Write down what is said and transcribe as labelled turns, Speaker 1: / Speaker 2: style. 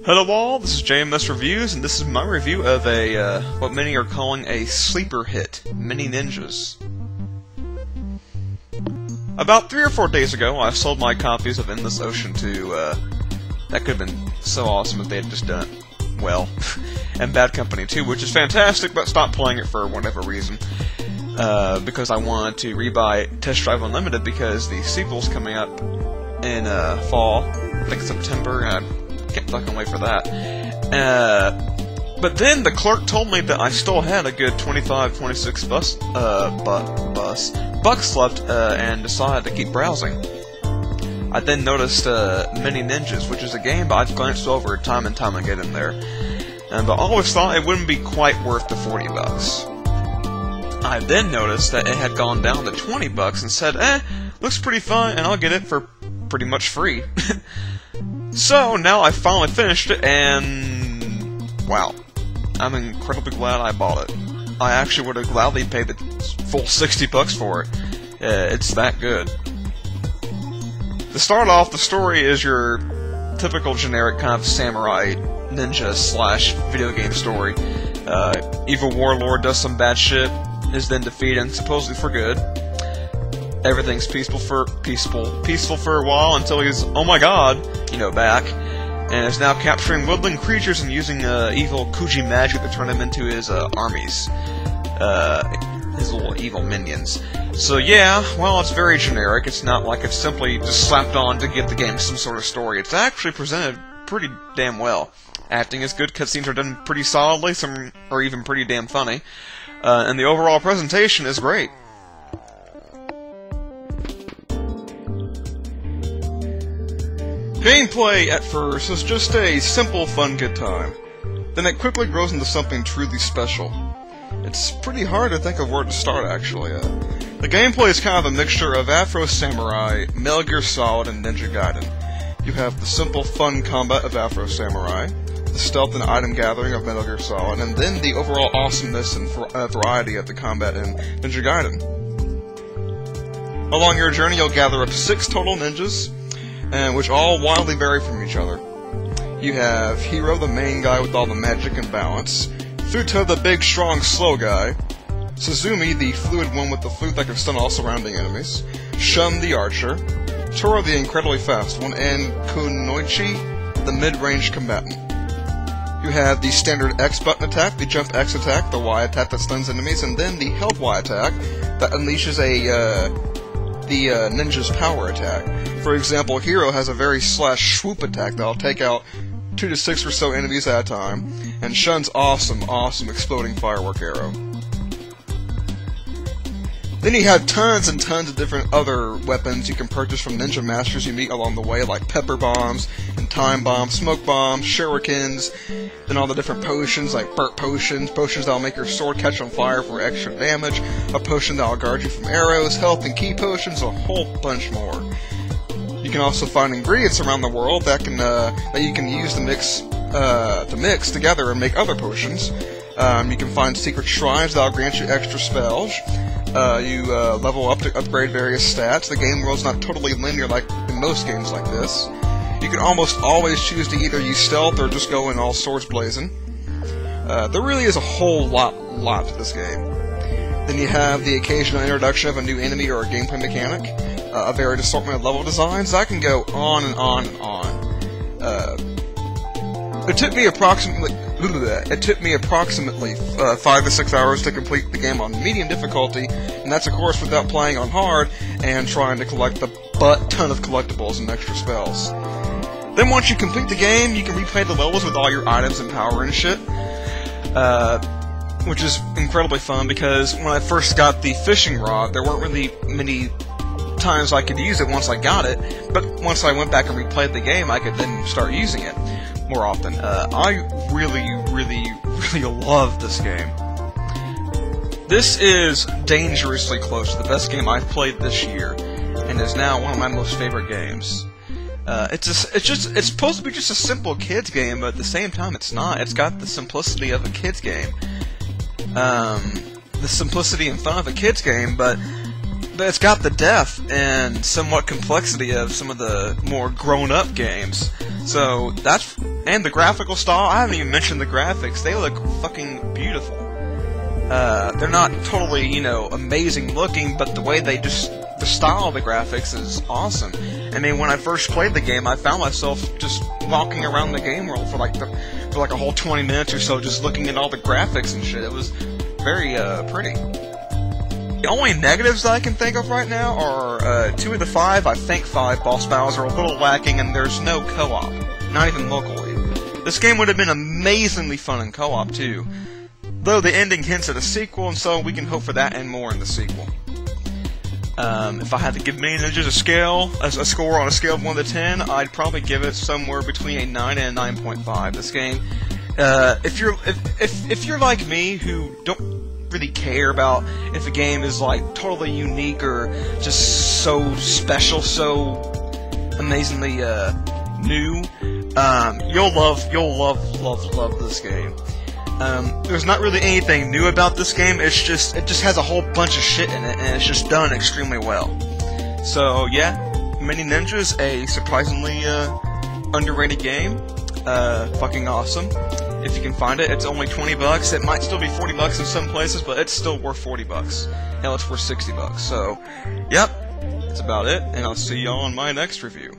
Speaker 1: Hello all, this is JMSReviews, and this is my review of a, what many are calling a sleeper hit, Mini Ninjas. About 3 or 4 days ago, I sold my copies of Endless Ocean to, that could have been so awesome if they had just done it well, and Bad Company 2, which is fantastic, but stopped playing it for whatever reason. Because I wanted to rebuy Test Drive Unlimited because the sequel's coming up in, fall, I think September, and I can't fucking wait for that. But then the clerk told me that I still had a good 25-26 bucks left, and decided to keep browsing. I then noticed Mini Ninjas, which is a game I've glanced over time and time again in there, but I always thought it wouldn't be quite worth the 40 bucks. I then noticed that it had gone down to 20 bucks and said, looks pretty fun, and I'll get it for pretty much free. So, now I finally finished it, and wow, I'm incredibly glad I bought it. I actually would have gladly paid the full 60 bucks for it. It's that good. To start off, the story is your typical generic kind of samurai ninja / video game story. Evil warlord does some bad shit, is then defeated, supposedly for good. Everything's peaceful for a while until he's, oh my god, back, and is now capturing woodland creatures and using evil Kuji magic to turn them into his armies, his little evil minions. So yeah, well, it's very generic. It's not like it's simply just slapped on to give the game some sort of story. It's actually presented pretty damn well. Acting is good, cutscenes are done pretty solidly, some are even pretty damn funny, and the overall presentation is great. Gameplay, at first, is just a simple, fun, good time. Then it quickly grows into something truly special. It's pretty hard to think of where to start, actually. The gameplay is kind of a mixture of Afro Samurai, Metal Gear Solid, and Ninja Gaiden. You have the simple, fun combat of Afro Samurai, the stealth and item gathering of Metal Gear Solid, and then the overall awesomeness and variety of the combat in Ninja Gaiden. Along your journey, you'll gather up to 6 total ninjas, and which all wildly vary from each other. You have Hiro, the main guy with all the magic and balance, Futa, the big, strong, slow guy, Suzumi, the fluid one with the flute that can stun all surrounding enemies, Shun, the archer, Tora, the incredibly fast one, and Kunoichi, the mid-range combatant. You have the standard X button attack, the jump X attack, the Y attack that stuns enemies, and then the health Y attack that unleashes the ninja's power attack. For example, Hiro has a very /swoop attack that'll take out 2 to 6 or so enemies at a time, and Shun's awesome exploding firework arrow. Then you have tons and tons of different other weapons you can purchase from ninja masters you meet along the way, like pepper bombs, and time bombs, smoke bombs, shurikens, then all the different potions, like burnt potions, potions that'll make your sword catch on fire for extra damage, a potion that'll guard you from arrows, health and key potions, a whole bunch more. You can also find ingredients around the world that you can use to mix together and make other potions. You can find secret shrines that'll grant you extra spells. You level up to upgrade various stats. The game world's not totally linear like in most games like this. You can almost always choose to either use stealth or just go in all swords blazing. There really is a whole lot to this game. Then you have the occasional introduction of a new enemy or a gameplay mechanic, a varied assortment of level designs. I can go on and on and on. It took me approximately 5 to 6 hours to complete the game on medium difficulty, and that's of course without playing on hard and trying to collect the butt-ton of collectibles and extra spells. Then once you complete the game, you can replay the levels with all your items and power and shit, which is incredibly fun because when I first got the fishing rod, there weren't really many times I could use it once I got it, but once I went back and replayed the game, I could then start using it more often. I really love this game. This is dangerously close to the best game I've played this year, and is now one of my most favorite games. It's supposed to be just a simple kids game, but at the same time it's not. It's got the simplicity of a kids game. The simplicity and fun of a kids game, but it's got the depth and somewhat complexity of some of the more grown-up games. So that's, and the graphical style, I haven't even mentioned the graphics. They look fucking beautiful. They're not totally, you know, amazing looking, but the way they just, the style of the graphics is awesome. I mean, when I first played the game, I found myself just walking around the game world for like a whole 20 minutes or so, just looking at all the graphics and shit. It was very pretty. The only negatives that I can think of right now are 2 of the 5, I think 5 boss battles are a little lacking, and there's no co-op, not even locally. This game would have been amazingly fun in co-op too, though the ending hints at a sequel, and so we can hope for that and more in the sequel. If I had to give Mini Ninjas a score on a scale of 1 to 10, I'd probably give it somewhere between a 9 and a 9.5. This game, if you're like me, who don't really care about if a game is like totally unique or just so special, so amazingly new, you'll love this game. There's not really anything new about this game. It just has a whole bunch of shit in it, and it's just done extremely well. So yeah, Mini Ninjas, a surprisingly underrated game. Fucking awesome. If you can find it, it's only 20 bucks. It might still be 40 bucks in some places, but it's still worth 40 bucks. Hell, it's worth 60 bucks. So, yep, that's about it, and I'll see y'all in my next review.